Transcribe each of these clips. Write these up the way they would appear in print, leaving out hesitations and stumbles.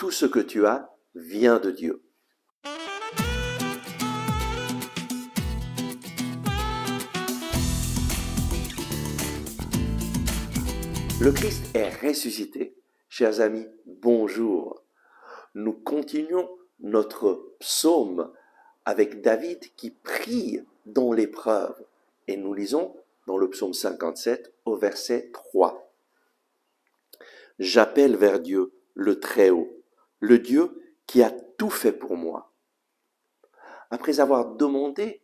tout ce que tu as vient de Dieu. Le Christ est ressuscité. Chers amis, bonjour. Nous continuons notre psaume avec David qui prie dans l'épreuve. Et nous lisons dans le psaume 57 au verset 3. J'appelle vers Dieu, le Très-Haut, le Dieu qui a tout fait pour moi. Après avoir demandé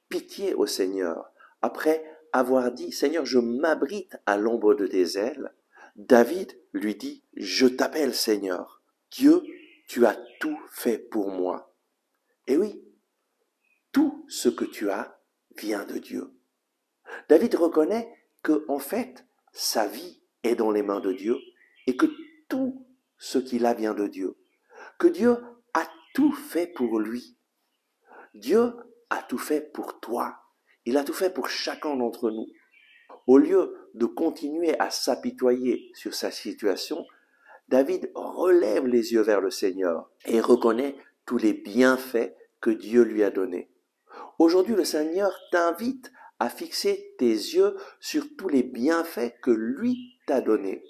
pitié au Seigneur, après avoir dit « Seigneur, je m'abrite à l'ombre de tes ailes », David lui dit « Je t'appelle Seigneur, Dieu, tu as tout fait pour moi. » Et oui, tout ce que tu as vient de Dieu. David reconnaît que, en fait, sa vie est dans les mains de Dieu et que tout ce qu'il a vient de Dieu. Que Dieu a tout fait pour lui. Dieu a tout fait pour toi. Il a tout fait pour chacun d'entre nous. Au lieu de continuer à s'apitoyer sur sa situation, David relève les yeux vers le Seigneur et reconnaît tous les bienfaits que Dieu lui a donnés. Aujourd'hui, le Seigneur t'invite à fixer tes yeux sur tous les bienfaits que lui t'a donnés.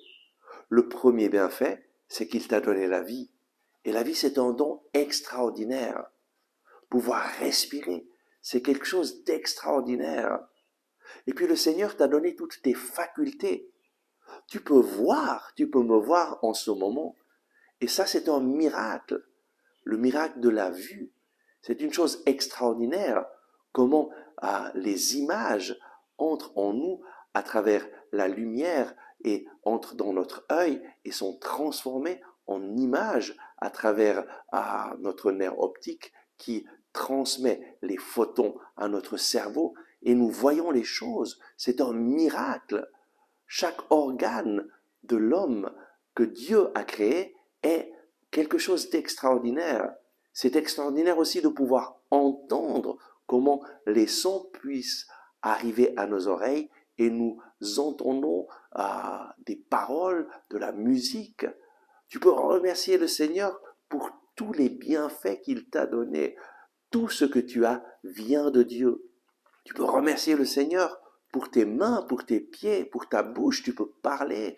Le premier bienfait, c'est qu'il t'a donné la vie. Et la vie, c'est un don extraordinaire. Pouvoir respirer, c'est quelque chose d'extraordinaire. Et puis le Seigneur t'a donné toutes tes facultés. Tu peux me voir en ce moment. Et ça, c'est un miracle. Le miracle de la vue. C'est une chose extraordinaire. Comment les images entrent en nous à travers la lumière et entrent dans notre œil et sont transformées en images à travers notre nerf optique qui transmet les photons à notre cerveau et nous voyons les choses. C'est un miracle. Chaque organe de l'homme que Dieu a créé est quelque chose d'extraordinaire. C'est extraordinaire aussi de pouvoir entendre comment les sons puissent arriver à nos oreilles et nous entendons des paroles, de la musique. Tu peux remercier le Seigneur pour tous les bienfaits qu'il t'a donnés. Tout ce que tu as vient de Dieu. Tu peux remercier le Seigneur pour tes mains, pour tes pieds, pour ta bouche. Tu peux parler,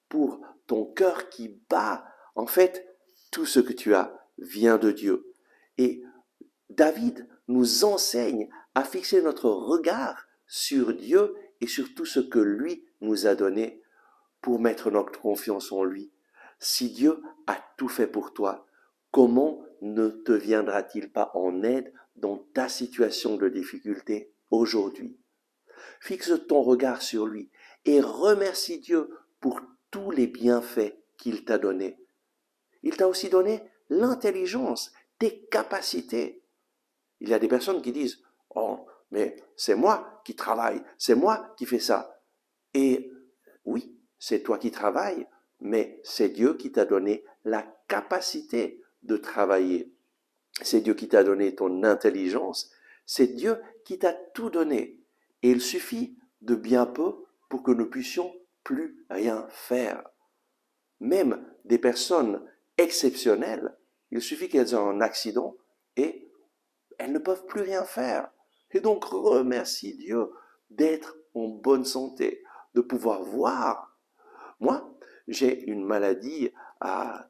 pour ton cœur qui bat. En fait, tout ce que tu as vient de Dieu. Et David nous enseigne à fixer notre regard sur Dieu et sur tout ce que lui nous a donné pour mettre notre confiance en lui. Si Dieu a tout fait pour toi, comment ne te viendra-t-il pas en aide dans ta situation de difficulté aujourd'hui? Fixe ton regard sur lui et remercie Dieu pour tous les bienfaits qu'il t'a donnés. Il t'a aussi donné l'intelligence, tes capacités. Il y a des personnes qui disent « Oh, mais c'est moi qui travaille, c'est moi qui fais ça. » Et oui, c'est toi qui travailles, mais c'est Dieu qui t'a donné la capacité de travailler. C'est Dieu qui t'a donné ton intelligence. C'est Dieu qui t'a tout donné. Et il suffit de bien peu pour que nous puissions plus rien faire. Même des personnes exceptionnelles, il suffit qu'elles aient un accident et elles ne peuvent plus rien faire. Et donc remercie Dieu d'être en bonne santé, de pouvoir voir. Moi, j'ai une maladie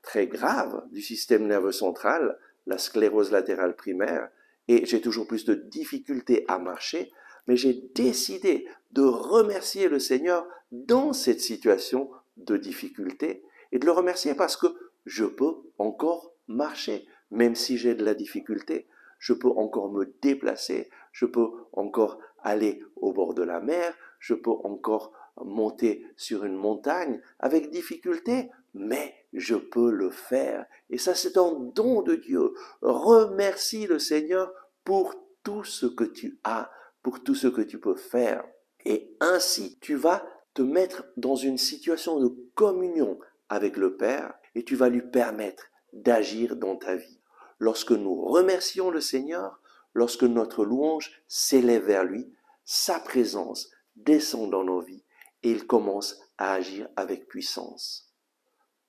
très grave du système nerveux central, la sclérose latérale primaire, et j'ai toujours plus de difficultés à marcher, mais j'ai décidé de remercier le Seigneur dans cette situation de difficulté et de le remercier parce que je peux encore marcher, même si j'ai de la difficulté. Je peux encore me déplacer, je peux encore aller au bord de la mer, je peux encore monter sur une montagne avec difficulté, mais je peux le faire. Et ça, c'est un don de Dieu. Remercie le Seigneur pour tout ce que tu as, pour tout ce que tu peux faire. Et ainsi, tu vas te mettre dans une situation de communion avec le Père et tu vas lui permettre d'agir dans ta vie. Lorsque nous remercions le Seigneur, lorsque notre louange s'élève vers lui, sa présence descend dans nos vies et il commence à agir avec puissance.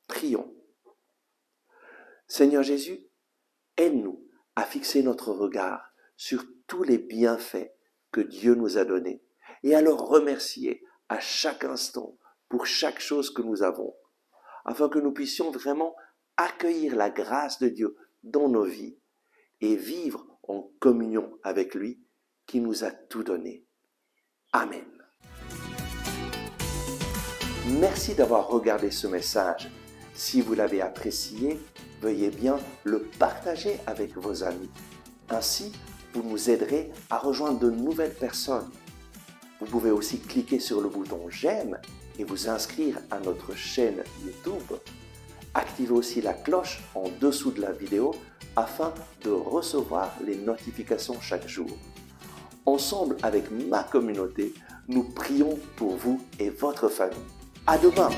Prions. Seigneur Jésus, aide-nous à fixer notre regard sur tous les bienfaits que Dieu nous a donnés et à le remercier à chaque instant pour chaque chose que nous avons, afin que nous puissions vraiment accueillir la grâce de Dieu dans nos vies et vivre en communion avec lui qui nous a tout donné. Amen. Merci d'avoir regardé ce message. Si vous l'avez apprécié, veuillez bien le partager avec vos amis. Ainsi, vous nous aiderez à rejoindre de nouvelles personnes. Vous pouvez aussi cliquer sur le bouton j'aime et vous inscrire à notre chaîne YouTube. Activez aussi la cloche en dessous de la vidéo afin de recevoir les notifications chaque jour. Ensemble avec ma communauté, nous prions pour vous et votre famille. À demain!